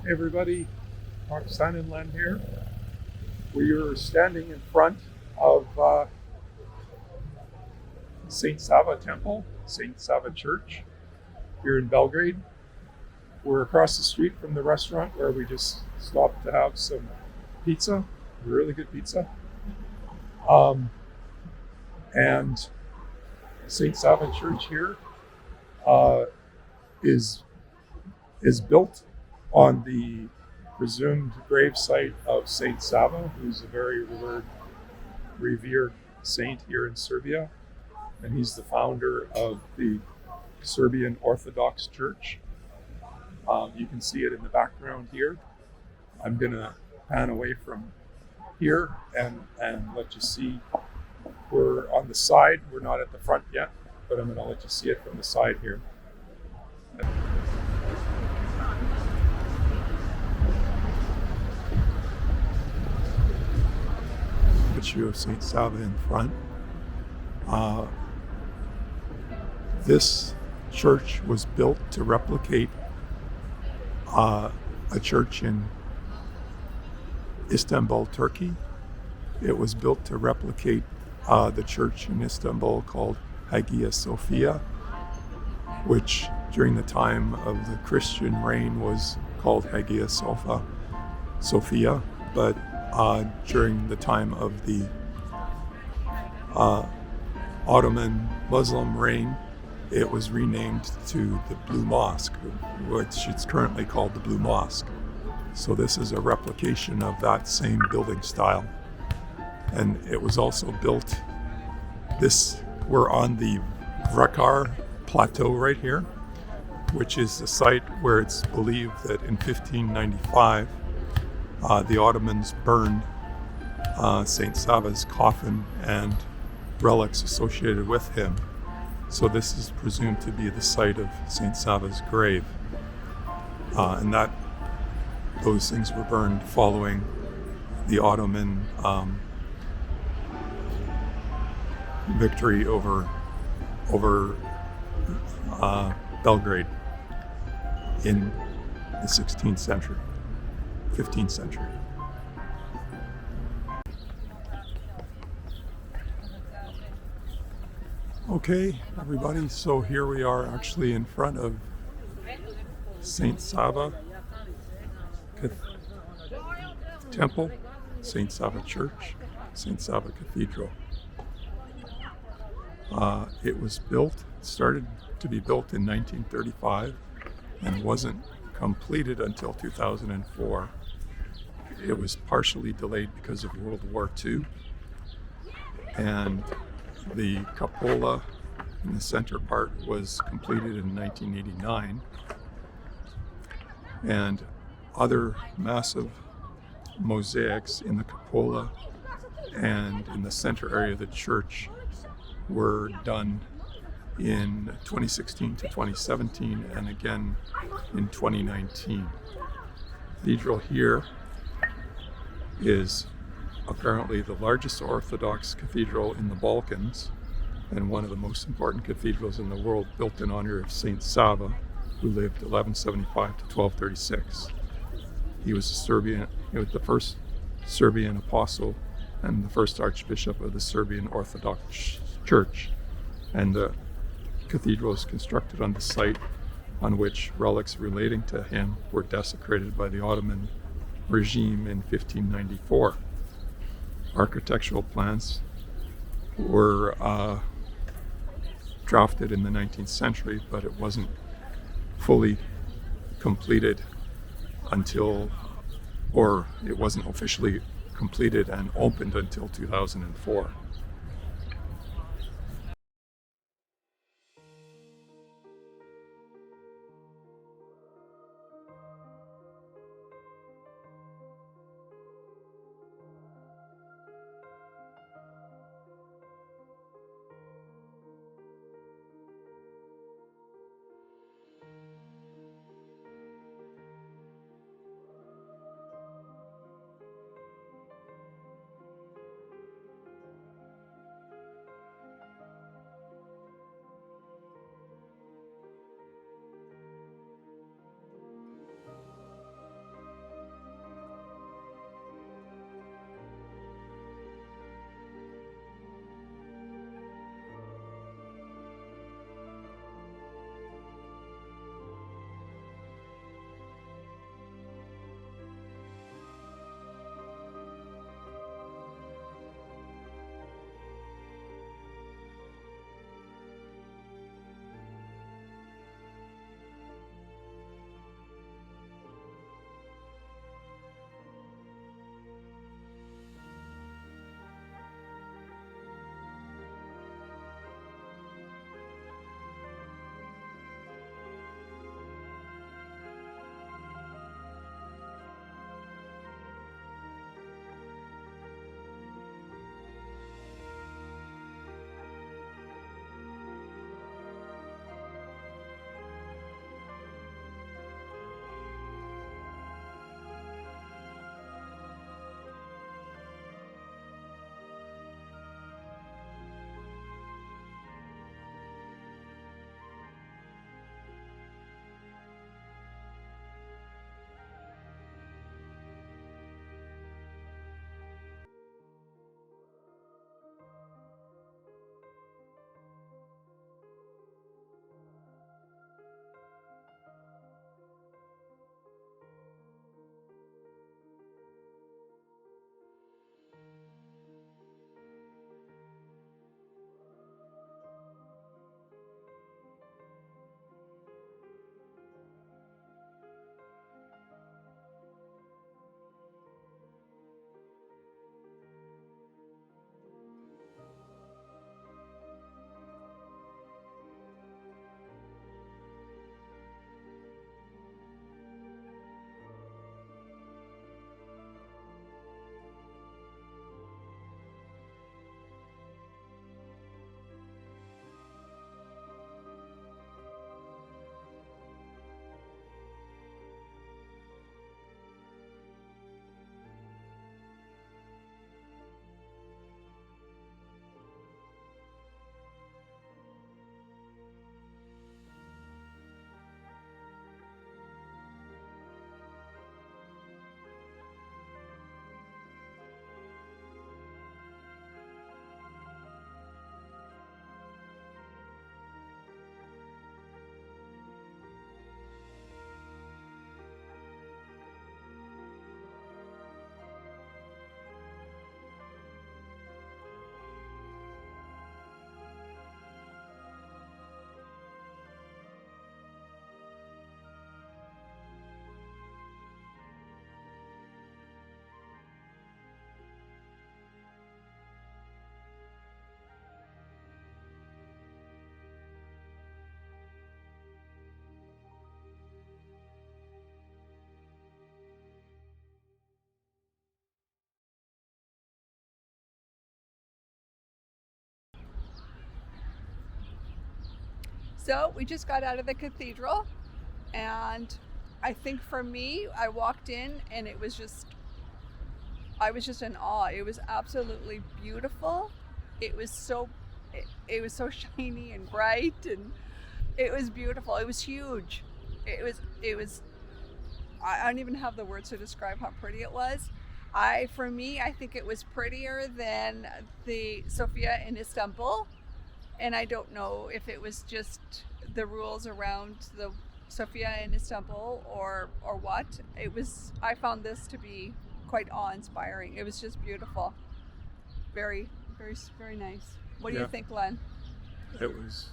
Hey everybody, Roxanne and Len here. We are standing in front of Saint Sava Temple, Saint Sava Church here in Belgrade. We're across the street from the restaurant where we just stopped to have some pizza, really good pizza. Um, and Saint Sava Church here uh, is is built on the presumed gravesite of Saint Sava, who's a very revered saint here in Serbia, and he's the founder of the Serbian Orthodox Church. You can see it in the background here. I'm going to pan away from here and let you see. We're on the side. We're not at the front yet, but I'm going to let you see it from the side here. Statue of Saint Sava in front. This church was built to replicate a church in Istanbul, Turkey. It was built to replicate the church in Istanbul called Hagia Sophia, which during the time of the Christian reign was called Hagia Sophia, but during the time of the Ottoman Muslim reign, it was renamed to the Blue Mosque, which is currently called the Blue Mosque. So this is a replication of that same building style. And it was also built, we're on the Vrakar Plateau right here, which is the site where it's believed that in 1595, the Ottomans burned Saint Sava's coffin and relics associated with him. So this is presumed to be the site of Saint Sava's grave. And those things were burned following the Ottoman victory over Belgrade in the 16th century, 15th century. Okay, everybody, so here we are actually in front of Saint Sava Temple, Saint Sava Church, Saint Sava Cathedral. It was started to be built in 1935 and wasn't completed until 2004. It was partially delayed because of World War II. And the cupola in the center part was completed in 1989. And other massive mosaics in the cupola and in the center area of the church were done in 2016 to 2017 and again in 2019. The cathedral here is apparently the largest Orthodox cathedral in the Balkans and one of the most important cathedrals in the world, built in honor of Saint Sava, who lived 1175 to 1236. He was the first Serbian apostle and the first archbishop of the Serbian Orthodox Church. And the cathedral is constructed on the site on which relics relating to him were desecrated by the Ottoman regime in 1594. Architectural plans were drafted in the 19th century, but it wasn't fully completed it wasn't officially completed and opened until 2004. So we just got out of the cathedral, and I think for me, I walked in and I was just in awe. It was absolutely beautiful. It was so, it was so shiny and bright, and it was beautiful. It was huge. It was. I don't even have the words to describe how pretty it was. For me, I think it was prettier than the Sofia in Istanbul, and I don't know if it was just the rules around the Sofia in Istanbul or what. It was. I found this to be quite awe-inspiring. It was just beautiful. Very, very, very nice. What do you think, Len? It was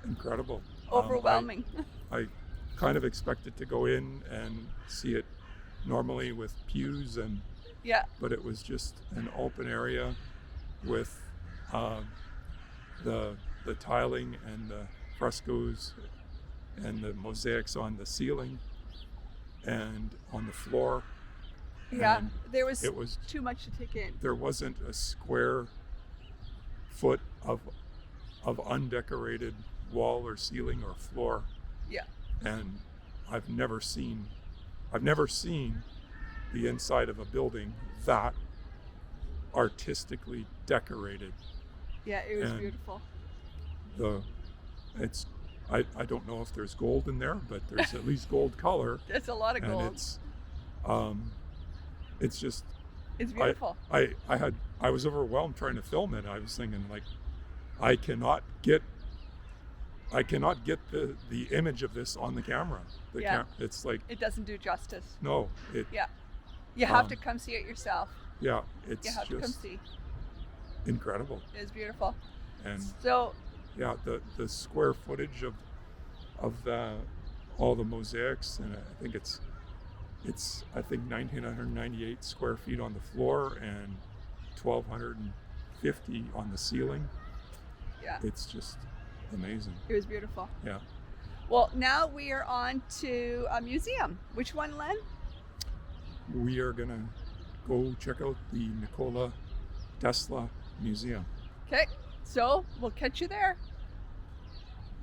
incredible. Overwhelming. I kind of expected to go in and see it normally with pews but it was just an open area with the tiling and the frescoes and the mosaics on the ceiling and on the floor. Yeah, And it was too much to take in. There wasn't a square foot of undecorated wall or ceiling or floor. Yeah. And I've never seen the inside of a building that artistically decorated. Yeah, it was beautiful. I don't know if there's gold in there, but there's at least gold color. There's a lot of gold. It's just, it's beautiful. I was overwhelmed trying to film it. I was thinking, like, I cannot get the image of this on the camera. It's like, it doesn't do justice. No. You have to come see it yourself. Yeah, it's you have to come see. Incredible. It's beautiful. And so, yeah, the square footage of all the mosaics, and I think it's 1,998 square feet on the floor and 1,250 on the ceiling. Yeah. It's just amazing. It was beautiful. Yeah. Well, now we are on to a museum. Which one, Len? We are going to go check out the Nikola Tesla Museum. Okay, so we'll catch you there.